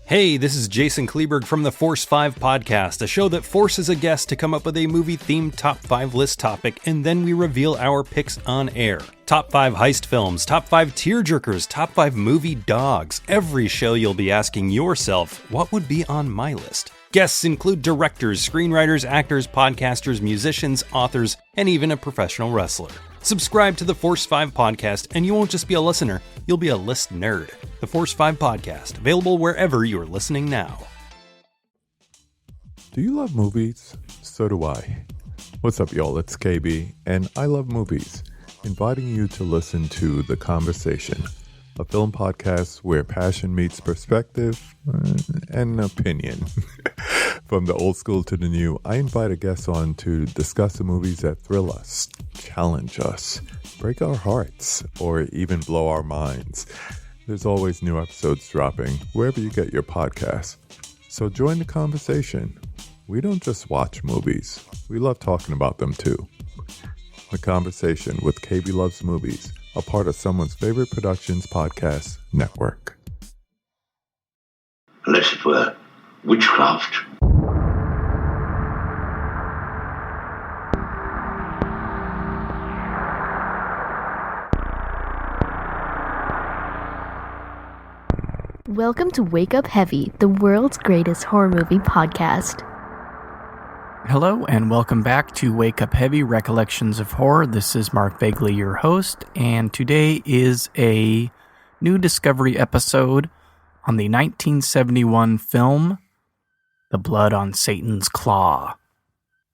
Hey, this is Jason Kleberg from the Force 5 podcast, a show that forces a guest to come up with a movie-themed top 5 list topic, and then we reveal our picks on air. Top 5 heist films, top 5 tearjerkers, top 5 movie dogs. Every show you'll be asking yourself, what would be on my list? Guests include directors, screenwriters, actors, podcasters, musicians, authors, and even a professional wrestler. Subscribe to the Force 5 podcast, and you won't just be a listener, you'll be a list nerd. The Force 5 podcast, available wherever you're listening now. Do you love movies? So do I. What's up, y'all? It's KB, and I love movies, inviting you to listen to The Conversation, a film podcast where passion meets perspective and opinion. From the old school to the new, I invite a guest on to discuss the movies that thrill us, challenge us, break our hearts, or even blow our minds. There's always new episodes dropping wherever you get your podcasts. So join the conversation. We don't just watch movies. We love talking about them too. The Conversation with KB Loves Movies, a part of Someone's Favorite Productions podcast network. Unless it were witchcraft. Welcome to Wake Up Heavy, the world's greatest horror movie podcast. Hello, and welcome back to Wake Up Heavy, Recollections of Horror. This is Mark Begley, your host, and today is a new Discovery episode on the 1971 film, The Blood on Satan's Claw.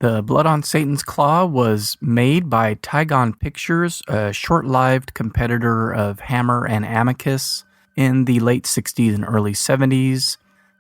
The Blood on Satan's Claw was made by Tigon Pictures, a short-lived competitor of Hammer and Amicus, in the late 60s and early 70s.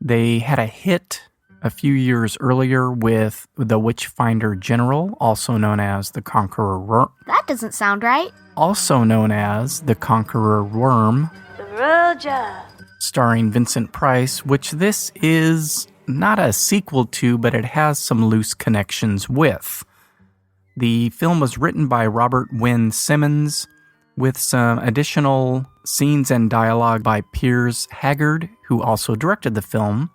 They had a hit a few years earlier with The Witchfinder General, also known as The Conqueror Worm. That doesn't sound right. Also known as The Conqueror Worm. Roger. Starring Vincent Price, which this is not a sequel to, but it has some loose connections with. The film was written by Robert Wynne Simmons, with some additional scenes and dialogue by Piers Haggard, who also directed the film.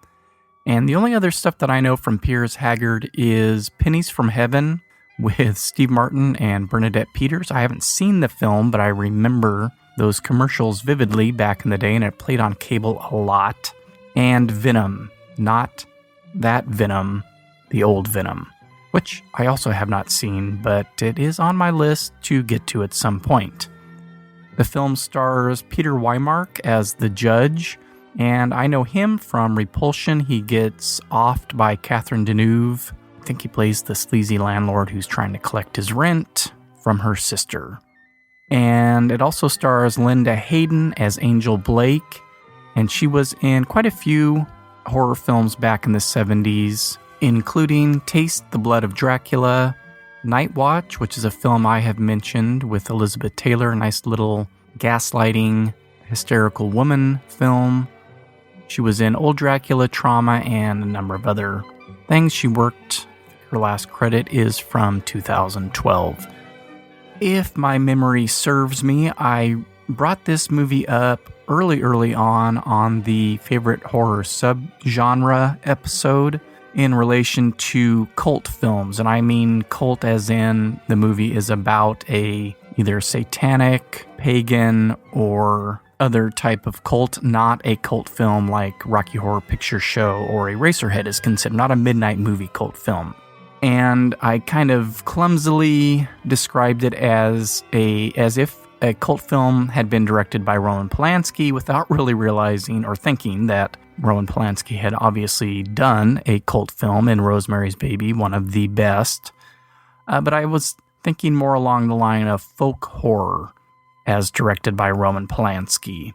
And the only other stuff that I know from Piers Haggard is Pennies from Heaven with Steve Martin and Bernadette Peters. I haven't seen the film, but I remember those commercials vividly back in the day, and it played on cable a lot. And Venom, not that Venom, the old Venom, which I also have not seen, but it is on my list to get to at some point. The film stars Peter Wymark as the judge, and I know him from Repulsion. He gets offed by Catherine Deneuve. I think he plays the sleazy landlord who's trying to collect his rent from her sister. And it also stars Linda Hayden as Angel Blake, and she was in quite a few horror films back in the 70s, including Taste the Blood of Dracula, Night Watch, which is a film I have mentioned with Elizabeth Taylor, a nice little gaslighting, hysterical woman film. She was in Old Dracula, Trauma, and a number of other things. She worked, her last credit is from 2012. If my memory serves me, I brought this movie up early on the favorite horror subgenre episode in relation to cult films. And I mean cult as in the movie is about a either satanic, pagan, or other type of cult, not a cult film like Rocky Horror Picture Show or Eraserhead is considered, not a midnight movie cult film. And I kind of clumsily described it as if a cult film had been directed by Roman Polanski without really realizing or thinking that Roman Polanski had obviously done a cult film in Rosemary's Baby, one of the best. But I was thinking more along the line of folk horror as directed by Roman Polanski.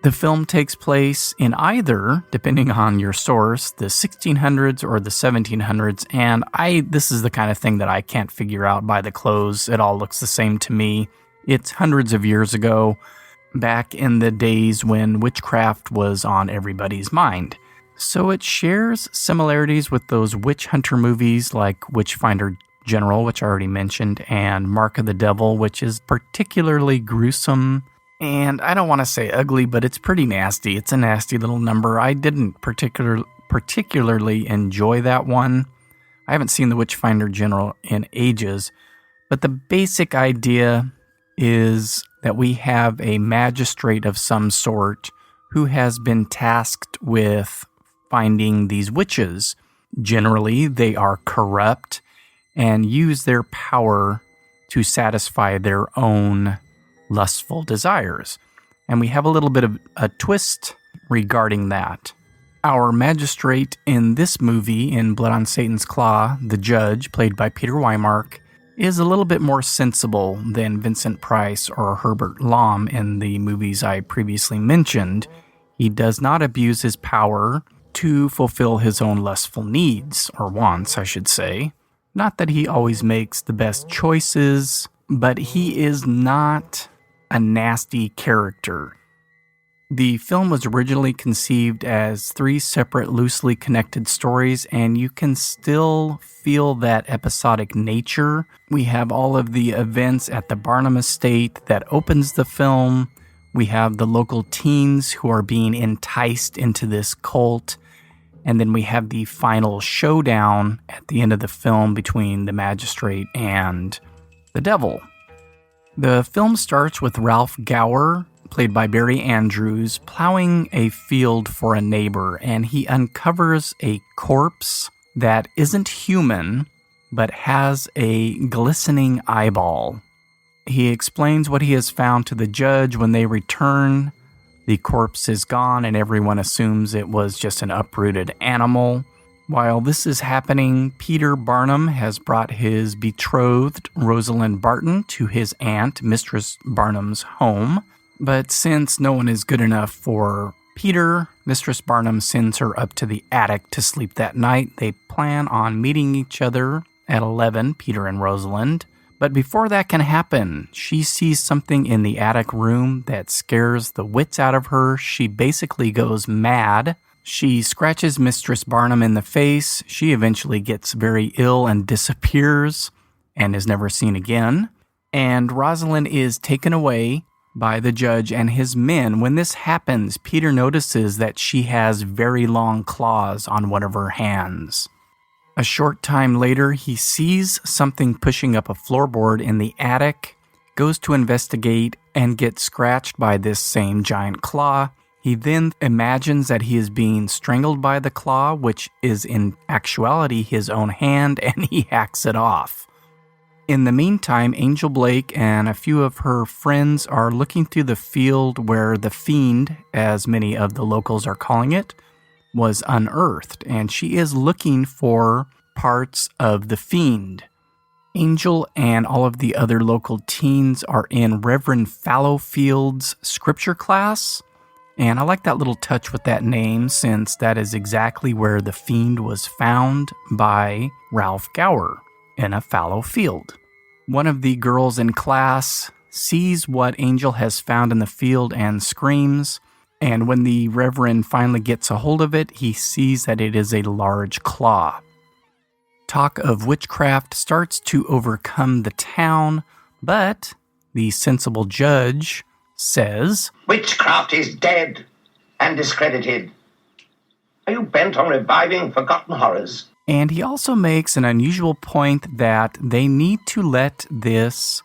The film takes place in either, depending on your source, the 1600s or the 1700s, and this is the kind of thing that I can't figure out by the clothes. It all looks the same to me. It's hundreds of years ago, back in the days when witchcraft was on everybody's mind. So it shares similarities with those witch hunter movies like Witchfinder General, which I already mentioned, and Mark of the Devil, which is particularly gruesome And I don't want to say ugly, but it's pretty nasty. It's a nasty little number. I didn't particularly enjoy that one. I haven't seen The Witchfinder General in ages, but the basic idea is that we have a magistrate of some sort who has been tasked with finding these witches. Generally, they are corrupt and use their power to satisfy their own lustful desires. And we have a little bit of a twist regarding that. Our magistrate in this movie, in Blood on Satan's Claw, the judge, played by Peter Wymark, is a little bit more sensible than Vincent Price or Herbert Lom in the movies I previously mentioned. He does not abuse his power to fulfill his own lustful needs, or wants, I should say. Not that he always makes the best choices, but he is not a nasty character. The film was originally conceived as 3 separate, loosely connected stories, and you can still feel that episodic nature. We have all of the events at the Barnum estate that opens the film. We have the local teens who are being enticed into this cult. And then we have the final showdown at the end of the film between the magistrate and the devil. The film starts with Ralph Gower, played by Barry Andrews, plowing a field for a neighbor, and he uncovers a corpse that isn't human, but has a glistening eyeball. He explains what he has found to the judge. When they return, the corpse is gone, and everyone assumes it was just an uprooted animal. While this is happening, Peter Barnum has brought his betrothed, Rosalind Barton, to his aunt, Mistress Barnum's home. But since no one is good enough for Peter, Mistress Barnum sends her up to the attic to sleep that night. They plan on meeting each other at 11, Peter and Rosalind. But before that can happen, she sees something in the attic room that scares the wits out of her. She basically goes mad. She scratches Mistress Barnum in the face. She eventually gets very ill and disappears and is never seen again. And Rosalind is taken away by the judge and his men. When this happens, Peter notices that she has very long claws on one of her hands. A short time later, he sees something pushing up a floorboard in the attic, goes to investigate, and gets scratched by this same giant claw. He then imagines that he is being strangled by the claw, which is in actuality his own hand, and he hacks it off. In the meantime, Angel Blake and a few of her friends are looking through the field where the fiend, as many of the locals are calling it, was unearthed, and she is looking for parts of the fiend. Angel and all of the other local teens are in Reverend Fallowfield's scripture class, and I like that little touch with that name, since that is exactly where the fiend was found by Ralph Gower, in a fallow field. One of the girls in class sees what Angel has found in the field and screams, and when the Reverend finally gets a hold of it, he sees that it is a large claw. Talk of witchcraft starts to overcome the town, but the sensible judge says, Witchcraft is dead and discredited. Are you bent on reviving forgotten horrors? And he also makes an unusual point that they need to let this,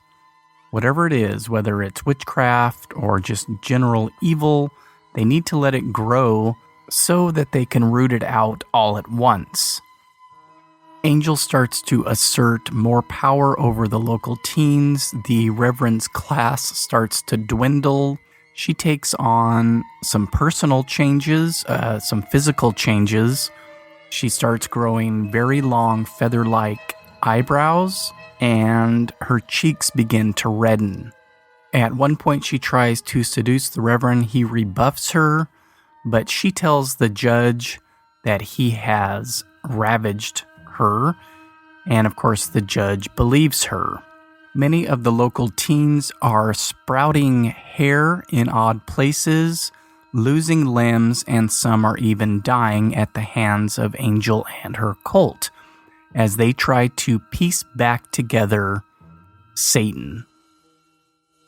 whatever it is, whether it's witchcraft or just general evil, they need to let it grow so that they can root it out all at once. Angel starts to assert more power over the local teens. The Reverend's class starts to dwindle. She takes on some personal changes, some physical changes. She starts growing very long feather-like eyebrows, and her cheeks begin to redden. At one point, she tries to seduce the Reverend. He rebuffs her, but she tells the judge that he has ravaged her, and of course, the judge believes her. Many of the local teens are sprouting hair in odd places, losing limbs, and some are even dying at the hands of Angel and her cult as they try to piece back together Satan.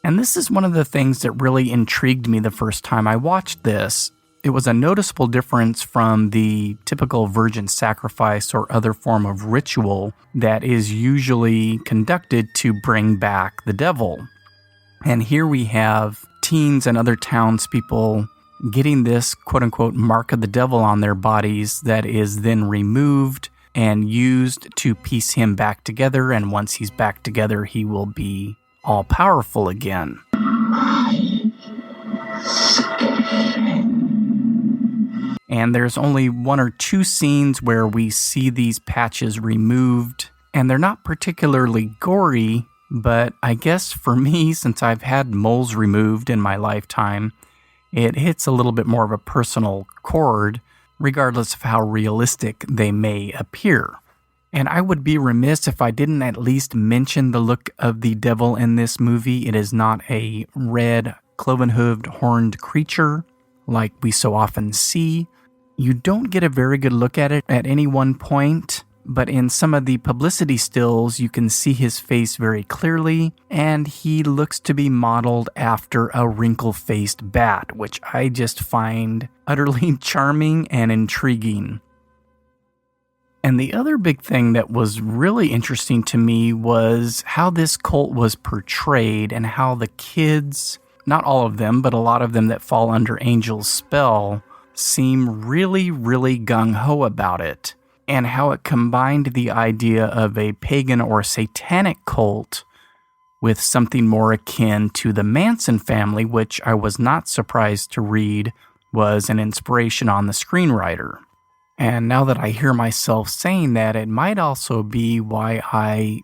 And this is one of the things that really intrigued me the first time I watched this. It was a noticeable difference from the typical virgin sacrifice or other form of ritual that is usually conducted to bring back the devil. And here we have teens and other townspeople getting this quote-unquote mark of the devil on their bodies that is then removed and used to piece him back together. And once he's back together, he will be all-powerful again. And there's only one or two scenes where we see these patches removed, and they're not particularly gory, but I guess for me, since I've had moles removed in my lifetime, it hits a little bit more of a personal chord, regardless of how realistic they may appear. And I would be remiss if I didn't at least mention the look of the devil in this movie. It is not a red, cloven-hooved, horned creature like we so often see. You don't get a very good look at it at any one point, but in some of the publicity stills, you can see his face very clearly, and he looks to be modeled after a wrinkle-faced bat, which I just find utterly charming and intriguing. And the other big thing that was really interesting to me was how this cult was portrayed and how the kids, not all of them, but a lot of them that fall under Angel's spell, seem really, really gung-ho about it, and how it combined the idea of a pagan or satanic cult with something more akin to the Manson family, which I was not surprised to read was an inspiration on the screenwriter. And now that I hear myself saying that, it might also be why I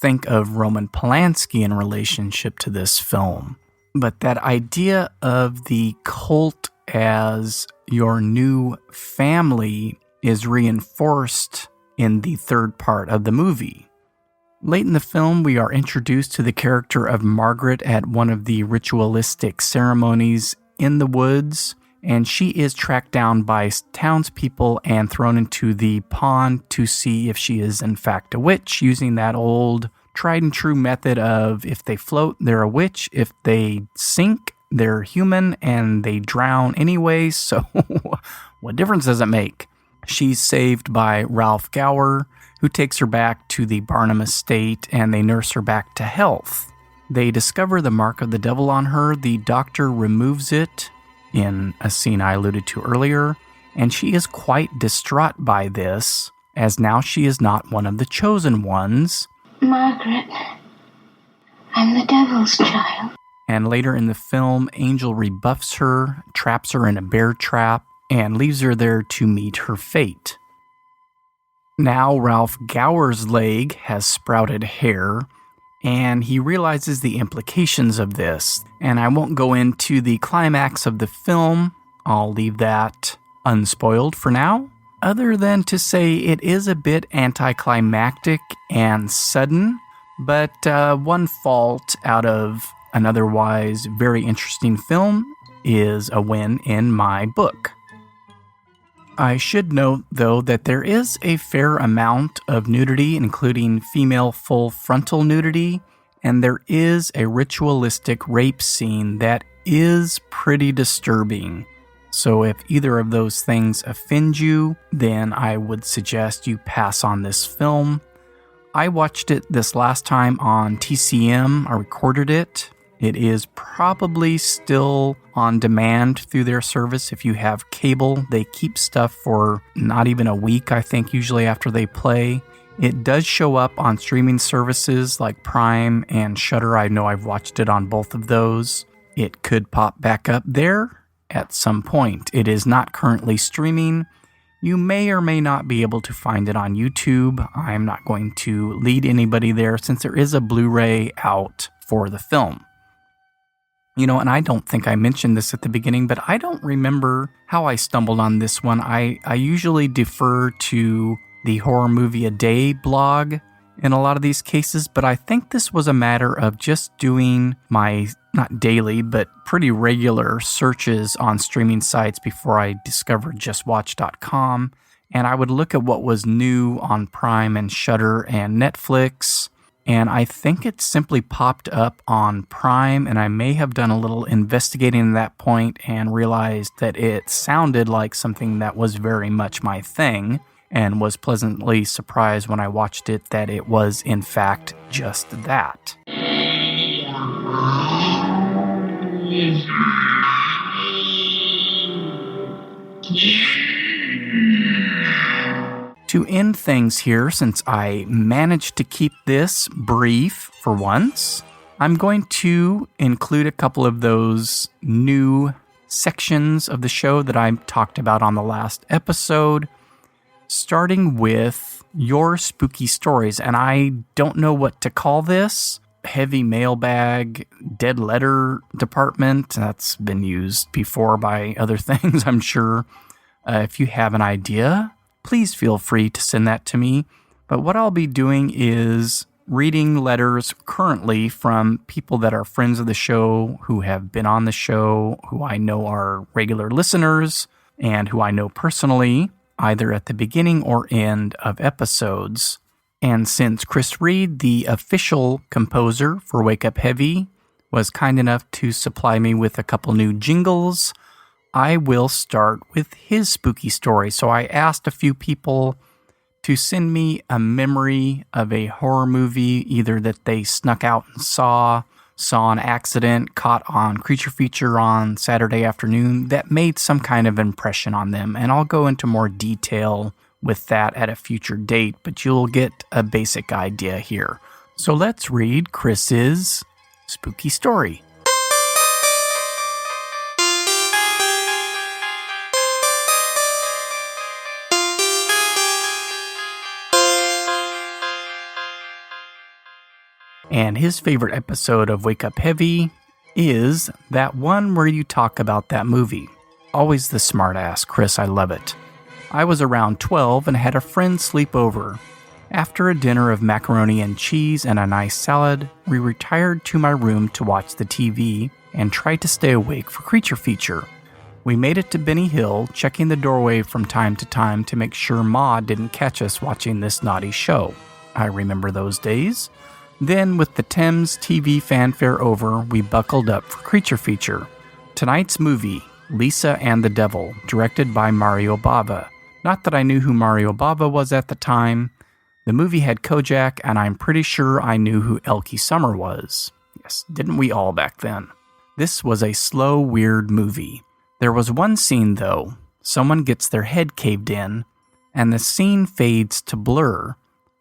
think of Roman Polanski in relationship to this film. But that idea of the cult as your new family is reinforced in the third part of the movie. Late in the film, we are introduced to the character of Margaret at one of the ritualistic ceremonies in the woods, and she is tracked down by townspeople and thrown into the pond to see if she is in fact a witch, using that old tried and true method of if they float, they're a witch, if they sink, they're human, and they drown anyway, so what difference does it make? She's saved by Ralph Gower, who takes her back to the Barnum estate, and they nurse her back to health. They discover the mark of the devil on her. The doctor removes it in a scene I alluded to earlier, and she is quite distraught by this, as now she is not one of the chosen ones. Margaret, I'm the devil's child. And later in the film, Angel rebuffs her, traps her in a bear trap, and leaves her there to meet her fate. Now Ralph Gower's leg has sprouted hair, and he realizes the implications of this. And I won't go into the climax of the film. I'll leave that unspoiled for now, other than to say it is a bit anticlimactic and sudden, but one fault out of an otherwise very interesting film is a win in my book. I should note, though, that there is a fair amount of nudity, including female full frontal nudity, and there is a ritualistic rape scene that is pretty disturbing. So if either of those things offend you, then I would suggest you pass on this film. I watched it this last time on TCM. I recorded it. It is probably still on demand through their service. If you have cable, they keep stuff for not even a week, I think, usually after they play. It does show up on streaming services like Prime and Shudder. I know I've watched it on both of those. It could pop back up there at some point. It is not currently streaming. You may or may not be able to find it on YouTube. I'm not going to lead anybody there since there is a Blu-ray out for the film. You know, and I don't think I mentioned this at the beginning, but I don't remember how I stumbled on this one. I usually defer to the Horror Movie A Day blog in a lot of these cases, but I think this was a matter of just doing my, not daily, but pretty regular searches on streaming sites before I discovered JustWatch.com, and I would look at what was new on Prime and Shudder and Netflix, and I think it simply popped up on Prime, and I may have done a little investigating at that point and realized that it sounded like something that was very much my thing, and was pleasantly surprised when I watched it that it was, in fact, just that. To end things here, since I managed to keep this brief for once, I'm going to include a couple of those new sections of the show that I talked about on the last episode, starting with your spooky stories. And I don't know what to call this. Heavy mailbag, dead letter department. That's been used before by other things, I'm sure. If you have an idea, please feel free to send that to me. But what I'll be doing is reading letters currently from people that are friends of the show, who have been on the show, who I know are regular listeners, and who I know personally, either at the beginning or end of episodes. And since Chris Reed, the official composer for Wake Up Heavy, was kind enough to supply me with a couple new jingles, I will start with his spooky story. So I asked a few people to send me a memory of a horror movie, either that they snuck out and saw an accident, caught on Creature Feature on Saturday afternoon, that made some kind of impression on them. And I'll go into more detail with that at a future date, but you'll get a basic idea here. So let's read Chris's spooky story. And his favorite episode of Wake Up Heavy is that one where you talk about that movie. Always the smartass, Chris, I love it. I was around 12 and had a friend sleep over. After a dinner of macaroni and cheese and a nice salad, we retired to my room to watch the TV and tried to stay awake for Creature Feature. We made it to Benny Hill, checking the doorway from time to time to make sure Ma didn't catch us watching this naughty show. I remember those days. Then, with the Thames TV fanfare over, we buckled up for Creature Feature. Tonight's movie, Lisa and the Devil, directed by Mario Bava. Not that I knew who Mario Bava was at the time. The movie had Kojak, and I'm pretty sure I knew who Elkie Summer was. Yes, didn't we all back then? This was a slow, weird movie. There was one scene, though. Someone gets their head caved in, and the scene fades to blur,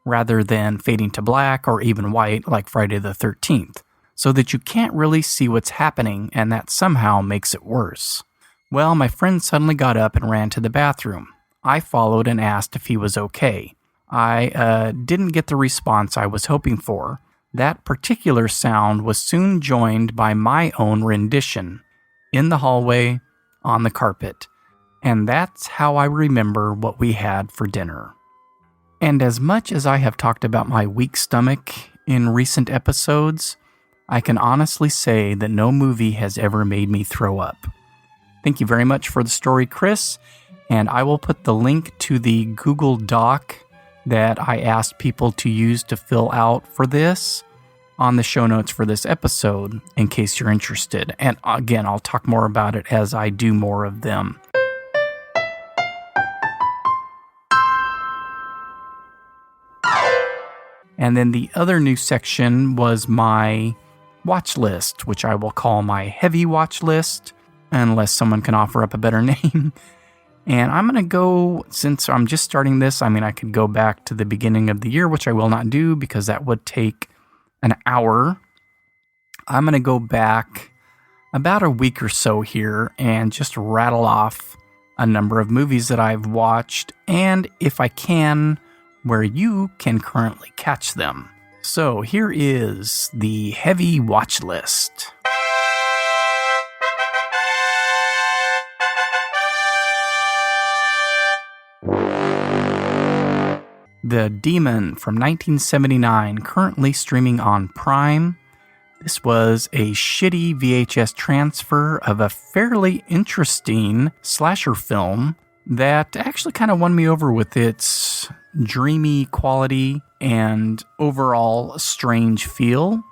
rather than fading to black or even white like Friday the 13th, so that you can't really see what's happening, and that somehow makes it worse. Well, my friend suddenly got up and ran to the bathroom. I followed and asked if he was okay. I didn't get the response I was hoping for. That particular sound was soon joined by my own rendition, in the hallway, on the carpet. And that's how I remember what we had for dinner. And as much as I have talked about my weak stomach in recent episodes, I can honestly say that no movie has ever made me throw up. Thank you very much for the story, Chris, and I will put the link to the Google Doc that I asked people to use to fill out for this on the show notes for this episode, in case you're interested. And again, I'll talk more about it as I do more of them. And then the other new section was my watch list, which I will call my heavy watch list, unless someone can offer up a better name. And I'm going to go, since I'm just starting this, I could go back to the beginning of the year, which I will not do because that would take an hour. I'm going to go back about a week or so here and just rattle off a number of movies that I've watched, and if I can, where you can currently catch them. So here is the heavy watch list. The Demon from 1979, currently streaming on Prime. This was a shitty VHS transfer of a fairly interesting slasher film that actually kind of won me over with its dreamy quality and overall strange feel.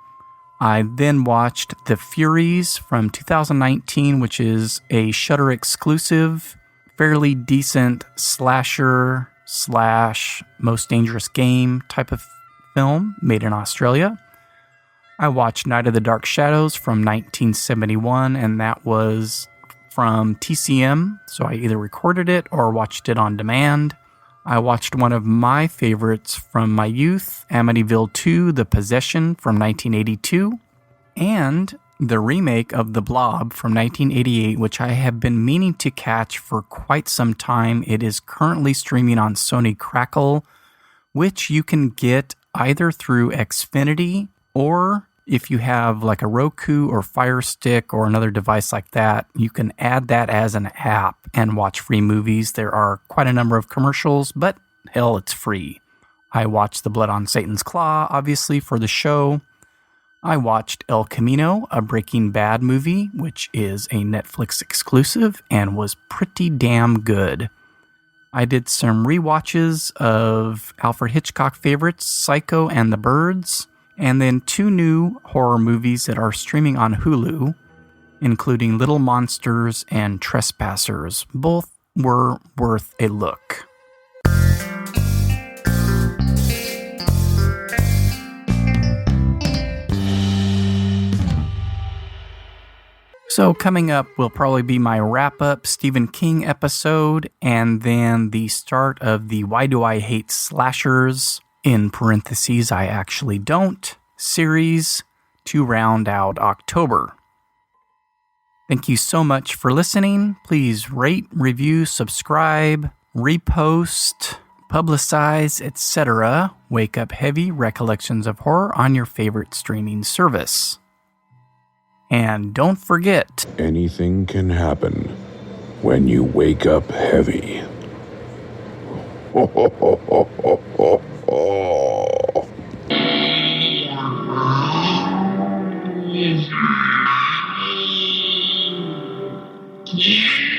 I then watched The Furies from 2019, which is a Shudder exclusive, fairly decent slasher / most dangerous game type of film made in Australia. I watched Night of the Dark Shadows from 1971, and that was from TCM, so I either recorded it or watched it on demand. I watched one of my favorites from my youth, Amityville 2, The Possession from 1982, and the remake of The Blob from 1988, which I have been meaning to catch for quite some time. It is currently streaming on Sony Crackle, which you can get either through Xfinity or if you have like a Roku or Fire Stick or another device like that, you can add that as an app and watch free movies. There are quite a number of commercials, but hell, it's free. I watched The Blood on Satan's Claw, obviously, for the show. I watched El Camino, a Breaking Bad movie, which is a Netflix exclusive and was pretty damn good. I did some rewatches of Alfred Hitchcock favorites, Psycho and The Birds, and then 2 new horror movies that are streaming on Hulu, including Little Monsters and Trespassers. Both were worth a look. So coming up will probably be my wrap-up Stephen King episode, and then the start of the Why Do I Hate Slashers, in parentheses, I actually don't, series to round out October. Thank you so much for listening. Please rate, review, subscribe, repost, publicize, etc. Wake Up Heavy Recollections of Horror on your favorite streaming service. And don't forget, anything can happen when you wake up heavy. Ho, ho, ho, ho, ho, ho, ho. Yeah.